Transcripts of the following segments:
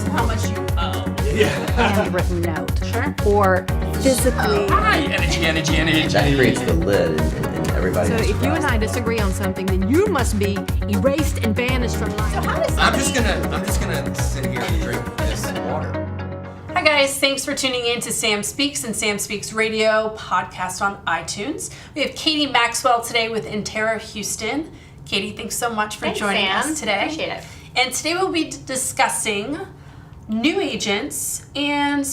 how much you owe. Handwritten note. Sure. Or physically. Energy. That creates the lid and everybody. So has to if you and rise. I disagree on something, then you must be erased and banished from life. So how does I'm just gonna sit here and drink this water. Hi guys, thanks for tuning in to SamSpeaks and SamSpeaks Radio podcast on iTunes. We have Katie Maxwell today with Intero Houston. Katie, thanks so much for joining us today. Appreciate it. And today we'll be discussing new agents and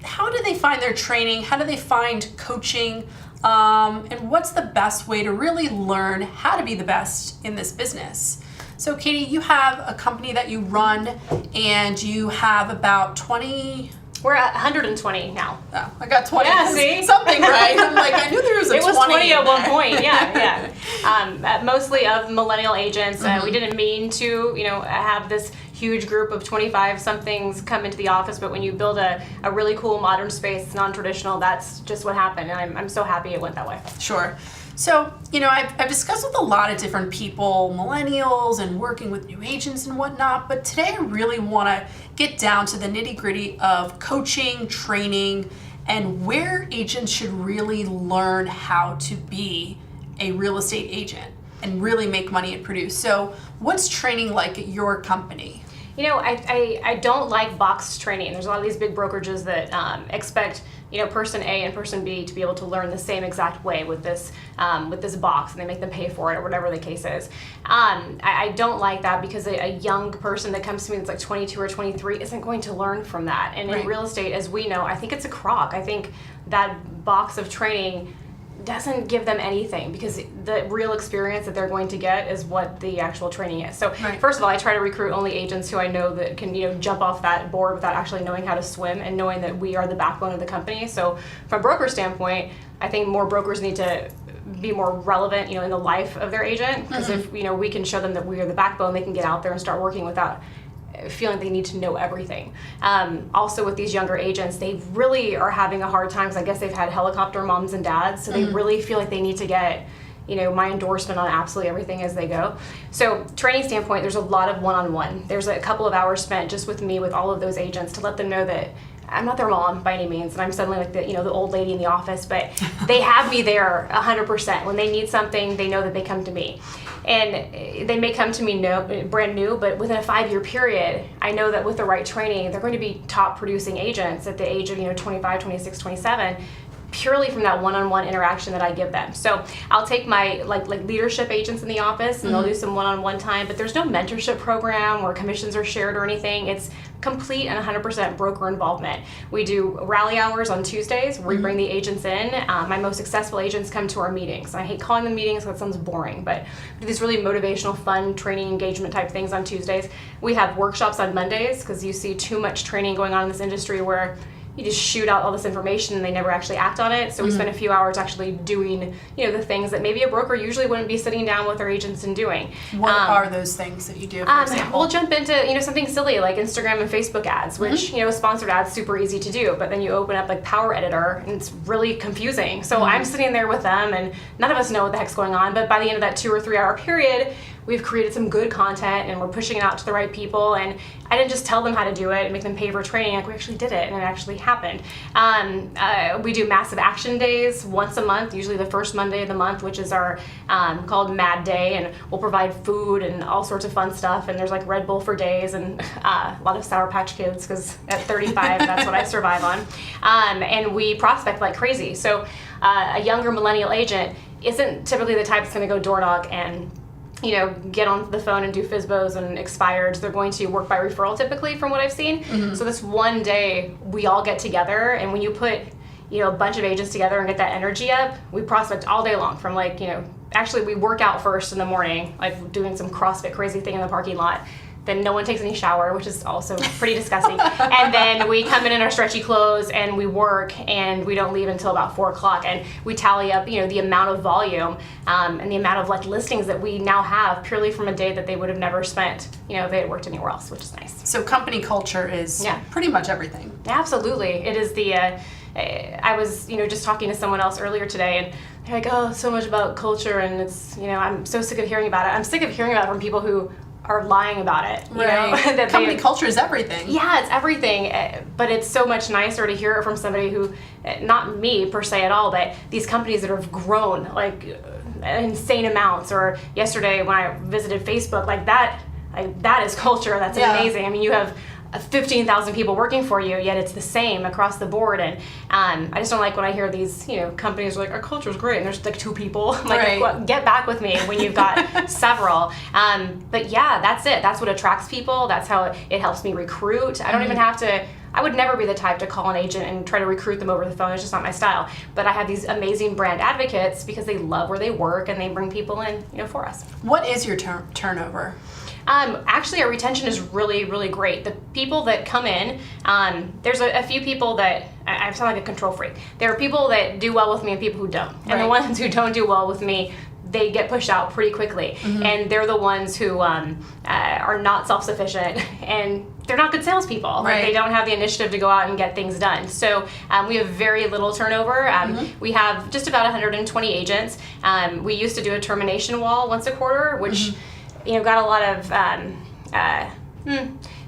how do they find their training, how do they find coaching, and what's the best way to really learn how to be the best in this business. So Katie, you have a company that you run and you have about 20... We're at 120 now. Oh, I got 20. Yeah, see? Something right. I'm like, I knew there was a 20. It was 20 at in one there. point, yeah. Mostly of millennial agents. We didn't mean to, have this huge group of 25-somethings come into the office, but when you build a really cool modern space, non-traditional, that's just what happened, and I'm so happy it went that way. Sure. So, I've discussed with a lot of different people, millennials and working with new agents and whatnot, but today I really want to get down to the nitty-gritty of coaching, training, and where agents should really learn how to be a real estate agent and really make money and produce. So, what's training like at your company? I don't like boxed training. There's a lot of these big brokerages that expect person A and person B to be able to learn the same exact way with this box, and they make them pay for it or whatever the case is. I don't like that because a young person that comes to me that's like 22 or 23 isn't going to learn from that. And Right. in real estate, as we know, I think it's a crock. I think that box of training doesn't give them anything because the real experience that they're going to get is what the actual training is. So Right. first of all, I try to recruit only agents who I know that can jump off that board without actually knowing how to swim and knowing that we are the backbone of the company. So from a broker standpoint, I think more brokers need to be more relevant in the life of their agent, because if we can show them that we are the backbone, they can get out there and start working without feeling they need to know everything. Also with these younger agents, they really are having a hard time because I guess they've had helicopter moms and dads, so they really feel like they need to get my endorsement on absolutely everything as they go. So training standpoint, there's a lot of one-on-one. There's a couple of hours spent just with me with all of those agents to let them know that I'm not their mom by any means, and I'm suddenly like the old lady in the office, but they have me there 100%. When they need something, they know that they come to me. And they may come to me brand new, but within a 5-year period, I know that with the right training, they're going to be top producing agents at the age of 25, 26, 27, purely from that one-on-one interaction that I give them. So I'll take my like leadership agents in the office and they'll do some one-on-one time, but there's no mentorship program where commissions are shared or anything. It's complete and 100% broker involvement. We do rally hours on Tuesdays where we bring the agents in. My most successful agents come to our meetings. I hate calling them meetings because that sounds boring, but we do these really motivational, fun training engagement type things on Tuesdays. We have workshops on Mondays because you see too much training going on in this industry where you just shoot out all this information and they never actually act on it. So we spend a few hours actually doing, the things that maybe a broker usually wouldn't be sitting down with their agents and doing. What are those things that you do, for example? We'll jump into, something silly like Instagram and Facebook ads, which, sponsored ads, super easy to do, but then you open up like Power Editor and it's really confusing. So I'm sitting there with them and none of us know what the heck's going on, but by the end of that 2 or 3 hour period, we've created some good content and we're pushing it out to the right people. And I didn't just tell them how to do it and make them pay for training, like we actually did it and it actually happened. We do massive action days once a month, usually the first Monday of the month, which is our called Mad Day, and we'll provide food and all sorts of fun stuff. And there's like Red Bull for days and a lot of Sour Patch Kids because at 35, that's what I survive on. And we prospect like crazy. So a younger millennial agent isn't typically the type that's going to go door knock and get on the phone and do FSBOs and expireds. They're going to work by referral typically from what I've seen. So this one day we all get together, and when you put a bunch of agents together and get that energy up, we prospect all day long from actually we work out first in the morning, like doing some CrossFit crazy thing in the parking lot. Then no one takes any shower, which is also pretty disgusting. And then we come in our stretchy clothes and we work, and we don't leave until about 4 o'clock. And we tally up, the amount of volume and the amount of listings that we now have purely from a day that they would have never spent, if they had worked anywhere else, which is nice. So company culture is pretty much everything. Absolutely, it is the. I was, just talking to someone else earlier today, and they're like, "Oh, so much about culture," and it's, I'm so sick of hearing about it. I'm sick of hearing about it from people who are lying about it. You know? Right. That Company culture is everything. Yeah, it's everything, but it's so much nicer to hear it from somebody who, not me per se at all, but these companies that have grown like insane amounts. Or yesterday when I visited Facebook, like that is culture. That's amazing. I mean, you have 15,000 people working for you, yet it's the same across the board. And I just don't like when I hear these, companies are like, our culture is great, and there's like 2 people. I'm like, Right. well, get back with me when you've got several. But yeah, that's it. That's what attracts people. That's how it helps me recruit. I don't even have to. I would never be the type to call an agent and try to recruit them over the phone. It's just not my style. But I have these amazing brand advocates because they love where they work and they bring people in, for us. What is your turnover? Actually, our retention is really, really great. The people that come in, there's a few people that, I sound like a control freak. There are people that do well with me and people who don't. And the ones who don't do well with me, they get pushed out pretty quickly. And they're the ones who are not self-sufficient and they're not good salespeople. Like, they don't have the initiative to go out and get things done. So we have very little turnover. We have just about 120 agents. We used to do a termination wall once a quarter, which got a lot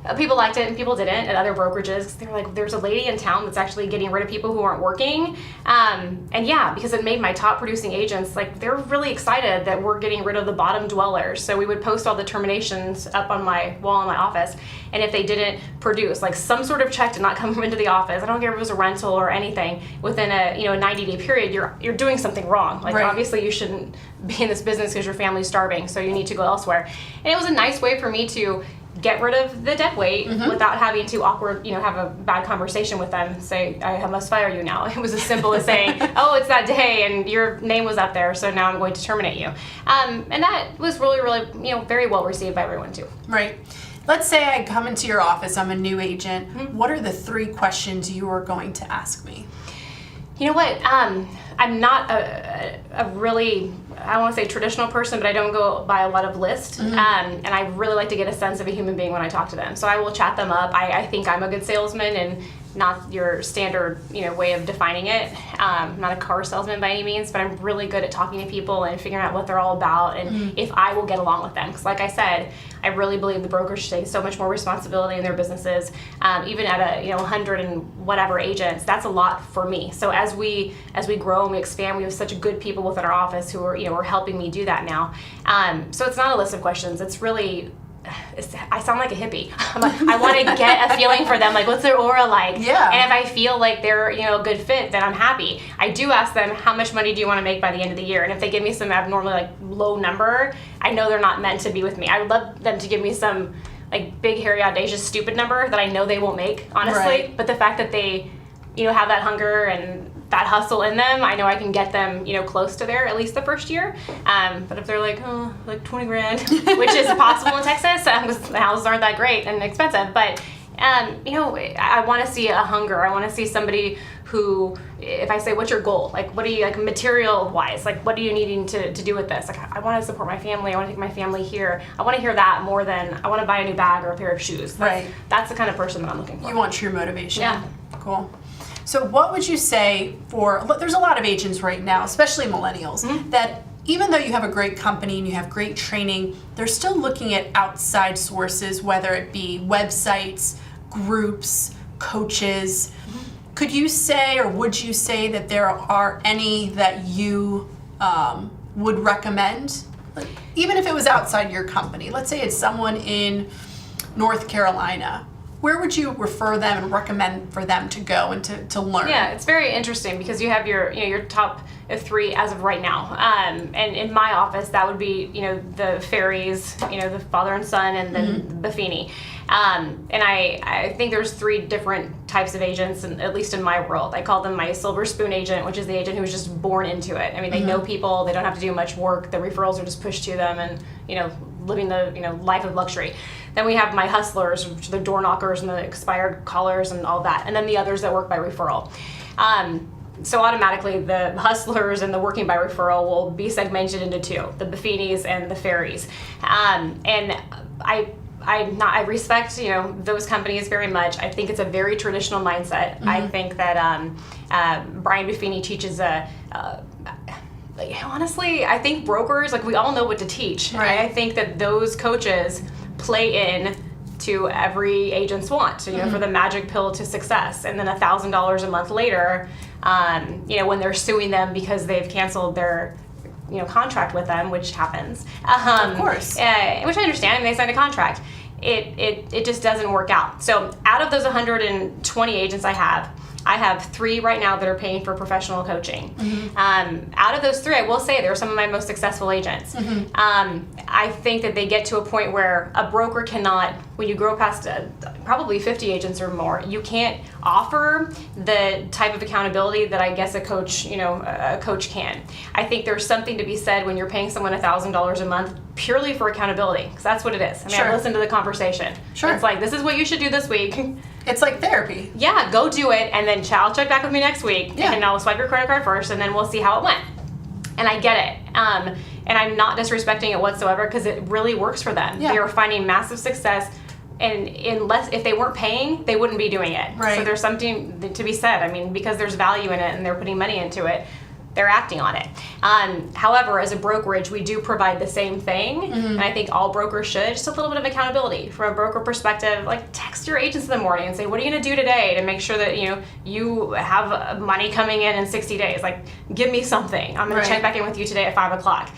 of people liked it and people didn't at other brokerages. They were like, there's a lady in town that's actually getting rid of people who aren't working. And yeah, because it made my top producing agents, like, they're really excited that we're getting rid of the bottom dwellers. So we would post all the terminations up on my wall in my office. And if they didn't produce, like, some sort of check did not come into the office, I don't care if it was a rental or anything, within a 90-day period, you're doing something wrong. Like, obviously you shouldn't be in this business because your family's starving, so you need to go elsewhere. And it was a nice way for me to get rid of the dead weight without having to have a bad conversation with them, say, I must fire you now. It was as simple as saying, oh, it's that day and your name was up there, so now I'm going to terminate you. And that was really, really, very well received by everyone too. Right. Let's say I come into your office, I'm a new agent. What are the 3 questions you are going to ask me? You know what? I'm not a really, I don't want to say traditional person, but I don't go by a lot of lists. And I really like to get a sense of a human being when I talk to them. So I will chat them up. I think I'm a good salesman and not your standard, way of defining it. I'm not a car salesman by any means, but I'm really good at talking to people and figuring out what they're all about and if I will get along with them. Because like I said, I really believe the brokers should take so much more responsibility in their businesses. Even at 100 and whatever agents, that's a lot for me. So as we grow and we expand, we have such good people within our office who are helping me do that now. So it's not a list of questions. It's really, I sound like a hippie. I want to get a feeling for them, like, what's their aura like? Yeah. And if I feel like they're a good fit, then I'm happy. I do ask them, how much money do you want to make by the end of the year? And if they give me some abnormally low number, I know they're not meant to be with me. I would love them to give me some big, hairy, audacious, stupid number that I know they won't make, honestly. But the fact that they have that hunger and that hustle in them, I know I can get them, close to there at least the first year. But if they're like 20 grand, which is possible in Texas, the houses aren't that great and expensive. But I want to see a hunger. I want to see somebody who, if I say, what's your goal? Like, what are you, material wise? Like, what are you needing to do with this? Like, I want to support my family. I want to take my family here. I want to hear that more than I want to buy a new bag or a pair of shoes. That's the kind of person that I'm looking for. You want true motivation. Yeah. Cool. So what would you say there's a lot of agents right now, especially millennials, that even though you have a great company and you have great training, they're still looking at outside sources, whether it be websites, groups, coaches. Could you say, or would you say that there are any that you would recommend? Even if it was outside your company, let's say it's someone in North Carolina. Where would you refer them and recommend for them to go and to learn? Yeah, it's very interesting because you have your top 3 as of right now. And in my office, that would be, the Ferries, the father and son, and then Buffini. And I think there's 3 different types of agents, and at least in my world. I call them my silver spoon agent, which is the agent who was just born into it. I mean, they know people, they don't have to do much work, the referrals are just pushed to them, and, living the, life of luxury. Then we have my hustlers, which are the door knockers and the expired callers and all that. And then the others that work by referral. So automatically the hustlers and the working by referral will be segmented into 2, the Buffinis and the Ferries. And I respect, those companies very much. I think it's a very traditional mindset. I think that Brian Buffini teaches honestly, I think brokers, we all know what to teach. Right. I think that those coaches play in to every agent's want. So, for the magic pill to success. And then $1,000 a month later, when they're suing them because they've canceled their contract with them, which happens. Of course. Which I understand, they signed a contract. It just doesn't work out. So out of those 120 agents I have 3 right now that are paying for professional coaching. Out of those 3, I will say they're some of my most successful agents. I think that they get to a point where a broker cannot, when you grow past probably 50 agents or more, you can't offer the type of accountability that I guess a coach can. I think there's something to be said when you're paying someone $1,000 a month purely for accountability, because that's what it is. I mean, I've listened to the conversation. Sure. It's like, this is what you should do this week. It's like therapy. Yeah, go do it, and then I'll check back with me next week, Yeah. and I'll swipe your credit card first, and then we'll see how it went. And I get it. And I'm not disrespecting it whatsoever, because it really works for them. Yeah. They are finding massive success, and if they weren't paying, they wouldn't be doing it. Right. So there's something to be said. I mean, because there's value in it and they're putting money into it, they're acting on it. However, as a brokerage, we do provide the same thing, and I think all brokers should. Just a little bit of accountability from a broker perspective. Like, text your agents in the morning and say, "What are you going to do today to make sure that you have money coming in 60 days? Like, give me something. I'm going to check back in with you today at 5 o'clock."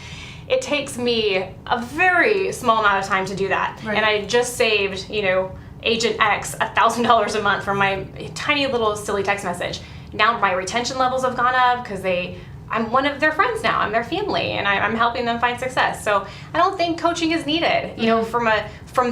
It takes me a very small amount of time to do that, and I just saved Agent X $1,000 a month from my tiny little silly text message. Now my retention levels have gone up because I'm one of their friends now. I'm their family, and I'm helping them find success. So I don't think coaching is needed, from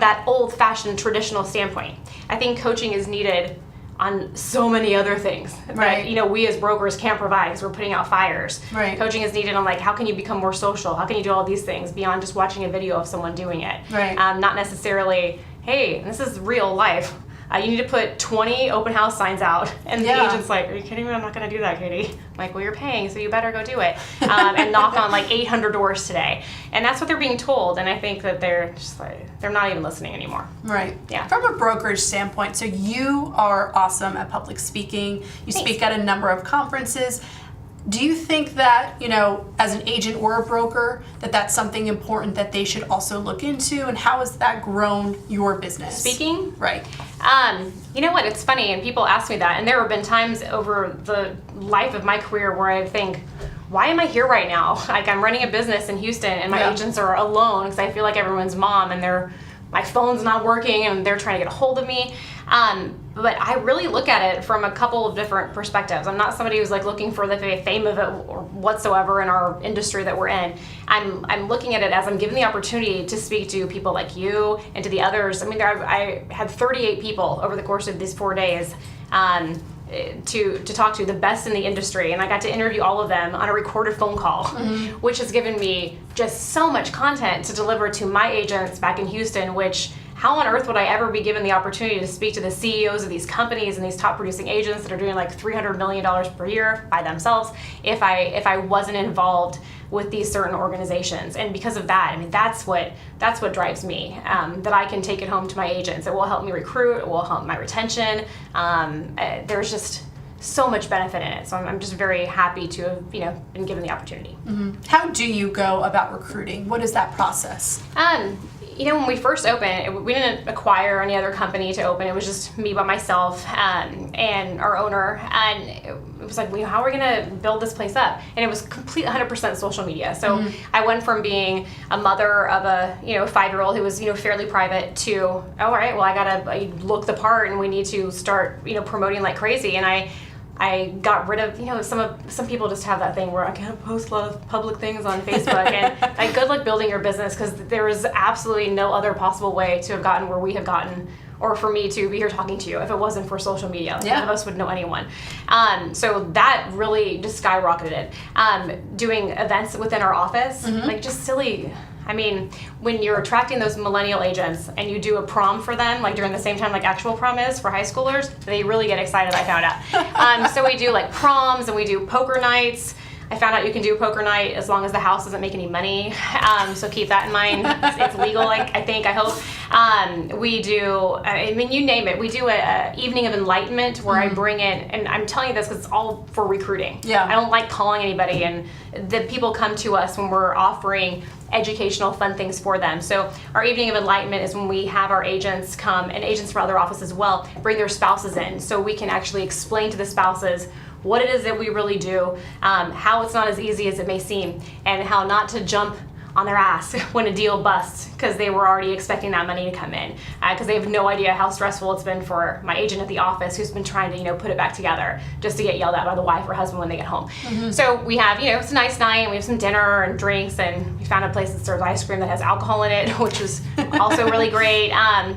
that old-fashioned traditional standpoint. I think coaching is needed on so many other things that we as brokers can't provide because we're putting out fires. Right. Coaching is needed on how can you become more social? How can you do all these things beyond just watching a video of someone doing it? Right. Not necessarily, hey, this is real life. You need to put 20 open house signs out. And the agent's like, "Are you kidding me? I'm not going to do that, Katie." I'm like, "Well, you're paying, so you better go do it." And knock on 800 doors today. And that's what they're being told. And I think that they're just they're not even listening anymore. Right. Yeah. From a brokerage standpoint, so you are awesome at public speaking. You speak at a number of conferences. Do you think that, as an agent or a broker, that's something important that they should also look into? And how has that grown your business? Speaking? Right. You know what? It's funny, and people ask me that. And there have been times over the life of my career where I think, why am I here right now? Like, I'm running a business in Houston, and my agents are alone because I feel like everyone's mom, and my phone's not working, and they're trying to get a hold of me. But I really look at it from a couple of different perspectives. I'm not somebody who's looking for the fame of it or whatsoever in our industry that we're in. I'm looking at it as I'm given the opportunity to speak to people like you and to the others. I mean, I had 38 people over the course of these 4 days to talk to, the best in the industry, and I got to interview all of them on a recorded phone call, which has given me just so much content to deliver to my agents back in Houston, which how on earth would I ever be given the opportunity to speak to the CEOs of these companies and these top producing agents that are doing $300 million per year by themselves if I wasn't involved with these certain organizations? And because of that, I mean, that's what drives me, that I can take it home to my agents. It will help me recruit, it will help my retention. There's just so much benefit in it. So I'm just very happy to have been given the opportunity. How do you go about recruiting? What is that process? When we first opened, we didn't acquire any other company to open. It was just me by myself and our owner. And it was like, how are we going to build this place up? And it was complete 100% social media. So I went from being a mother of a 5-year-old who was fairly private to, all right, well, I look the part, and we need to start promoting like crazy. And I got rid of, some people just have that thing where I can't post a lot of public things on Facebook. And good luck building your business, because there is absolutely no other possible way to have gotten where we have gotten, or for me to be here talking to you, if it wasn't for social media. None of us would know anyone. So that really just skyrocketed. Doing events within our office, just silly. I mean, when you're attracting those millennial agents and you do a prom for them, during the same time actual prom is for high schoolers, they really get excited, I found out. So we do proms, and we do poker nights. I found out you can do a poker night as long as the house doesn't make any money. So keep that in mind. It's legal, I hope. We do, I mean, you name it. We do a evening of enlightenment where I bring in, and I'm telling you this because it's all for recruiting. Yeah. I don't like calling anybody, and the people come to us when we're offering educational fun things for them. So our evening of enlightenment is when we have our agents come, and agents from other offices as well, bring their spouses in so we can actually explain to the spouses what it is that we really do, how it's not as easy as it may seem, and how not to jump on their ass when a deal busts because they were already expecting that money to come in, because they have no idea how stressful it's been for my agent at the office who's been trying to put it back together just to get yelled at by the wife or husband when they get home. So we have it's a nice night, and we have some dinner and drinks, and we found a place that serves ice cream that has alcohol in it, which is also really great.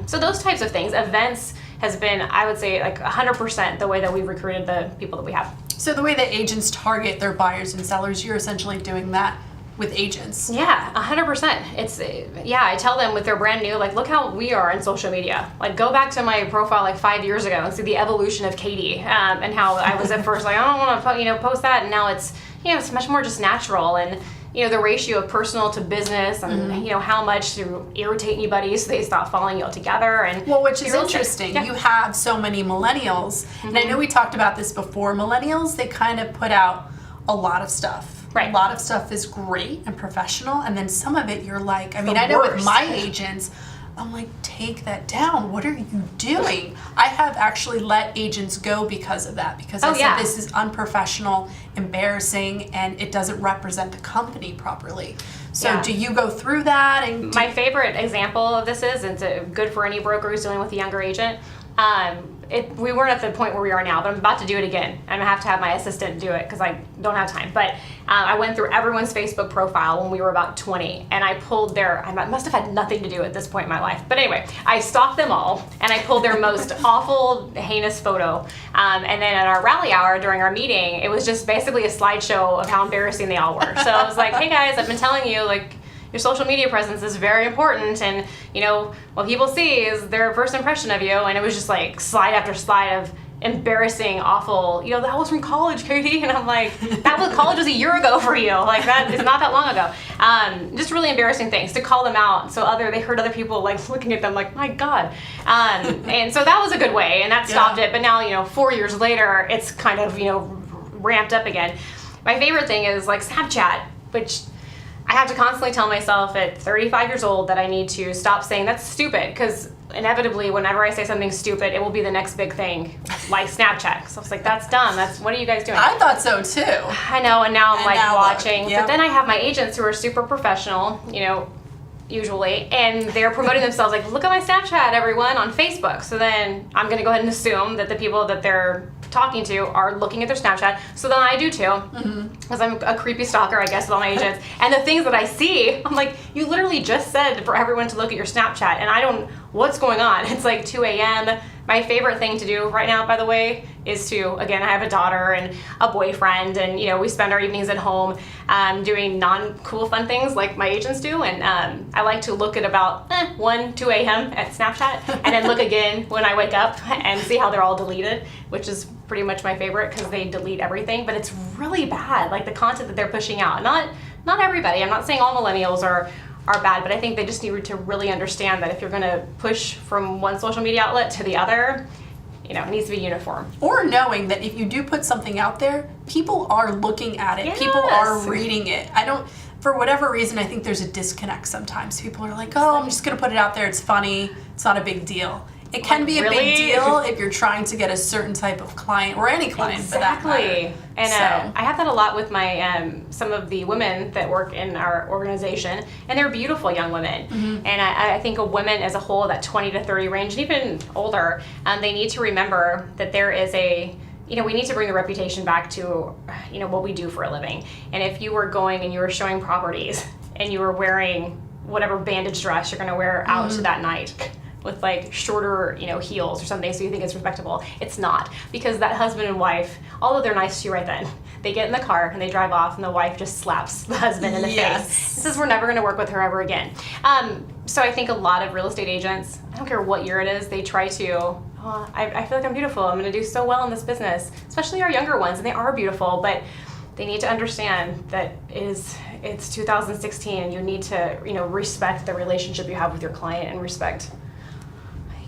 So those types of things, events has been, I would say, like 100% the way that we've recruited the people that we have. So the way that agents target their buyers and sellers, you're essentially doing that with agents. Yeah, 100%. It's, I tell them if they're brand new, like, look how we are in social media. Like, go back to my profile like 5 years ago and see the evolution of Katie, and how I was at first like, I don't want to post that, and now it's, it's much more just natural, and the ratio of personal to business, and how much to irritate anybody so they stop following you altogether. And well, which is interesting. Yeah. You have so many millennials, and I know we talked about this before. Millennials, they kind of put out a lot of stuff. Right. A lot of stuff is great and professional, and then some of it you're like, I mean, I know with my agents, I'm like, take that down. What are you doing? I have actually let agents go because of that, because I said this is unprofessional, embarrassing, and it doesn't represent the company properly. So do you go through that? And my favorite example of this is, and it's good for any broker who's dealing with a younger agent, we weren't at the point where we are now, but I'm about to do it again. I'm gonna have to have my assistant do it because I don't have time. But I went through everyone's Facebook profile when we were about 20, and I pulled I must have had nothing to do at this point in my life. But anyway, I stalked them all, and I pulled their most awful, heinous photo. And then at our rally hour during our meeting, it was just basically a slideshow of how embarrassing they all were. So I was like, hey guys, I've been telling you, like, your social media presence is very important, and what people see is their first impression of you. And it was just like slide after slide of embarrassing, awful, that was from college, Katie. And I'm like, college was a year ago for you. Like, that is not that long ago. Just really embarrassing things to call them out. So they heard other people like looking at them like, my God. And so that was a good way, and that stopped it. But now, 4 years later, it's kind of, ramped up again. My favorite thing is like Snapchat, which I have to constantly tell myself at 35 years old that I need to stop saying that's stupid, because inevitably whenever I say something stupid, it will be the next big thing, like Snapchat. So I was like, that's dumb. What are you guys doing? I thought so too. I know, and now I'm watching. Yep. But then I have my agents who are super professional, usually, and they're promoting themselves like, look at my Snapchat, everyone, on Facebook. So then I'm going to go ahead and assume that the people that they're talking to are looking at their Snapchat. So then I do too, because I'm a creepy stalker, I guess, with all my agents. And the things that I see, I'm like, you literally just said for everyone to look at your Snapchat, and I don't, what's going on? It's like 2 a.m. My favorite thing to do right now, by the way, is to, again, I have a daughter and a boyfriend, and we spend our evenings at home doing non-cool fun things like my agents do, and I like to look at about 1, 2 a.m. at Snapchat, and then look again when I wake up and see how they're all deleted, which is pretty much my favorite because they delete everything, but it's really bad, like the content that they're pushing out. Not everybody, I'm not saying all millennials are bad, but I think they just need to really understand that if you're going to push from one social media outlet to the other, it needs to be uniform. Or knowing that if you do put something out there, people are looking at it. Yes. People are reading it. For whatever reason, I think there's a disconnect sometimes. People are like, oh, I'm just going to put it out there. It's funny. It's not a big deal. It can be a big deal if you're trying to get a certain type of client, or any client for that matter. And I have that a lot with my some of the women that work in our organization, and they're beautiful young women. And I think a women as a whole, that 20 to 30 range, and even older, they need to remember that there is we need to bring the reputation back to what we do for a living. And if you were going and you were showing properties and you were wearing whatever bandage dress you're going to wear out to that night, with like shorter, heels or something, so you think it's respectable. It's not, because that husband and wife, although they're nice to you right then, they get in the car and they drive off, and the wife just slaps the husband in the face. And says, we're never going to work with her ever again. So I think a lot of real estate agents, I don't care what year it is, they try to, I feel like I'm beautiful, I'm going to do so well in this business, especially our younger ones, and they are beautiful, but they need to understand that it's 2016, and you need to respect the relationship you have with your client and respect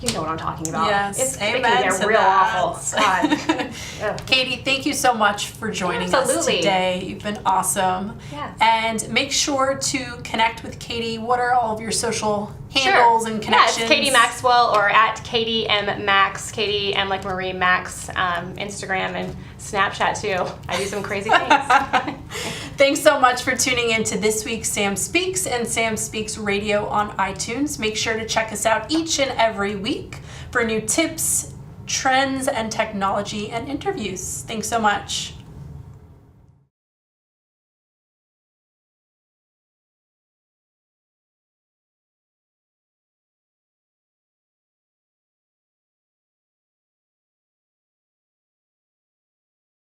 you know what I'm talking about. Yes, It amen can get to real that. awful. God. Ugh. Katie, thank you so much for joining us Absolutely. today. You've been awesome. Yeah. And make sure to connect with Katie. What are all of your social handles and connections? Yeah, it's Katie Maxwell or at Katie M Max, Katie M like Marie Max, Instagram and Snapchat too. I do some crazy things. Thanks so much for tuning in to this week's Sam Speaks and Sam Speaks Radio on iTunes. Make sure to check us out each and every week for new tips, trends, and technology and interviews. Thanks so much.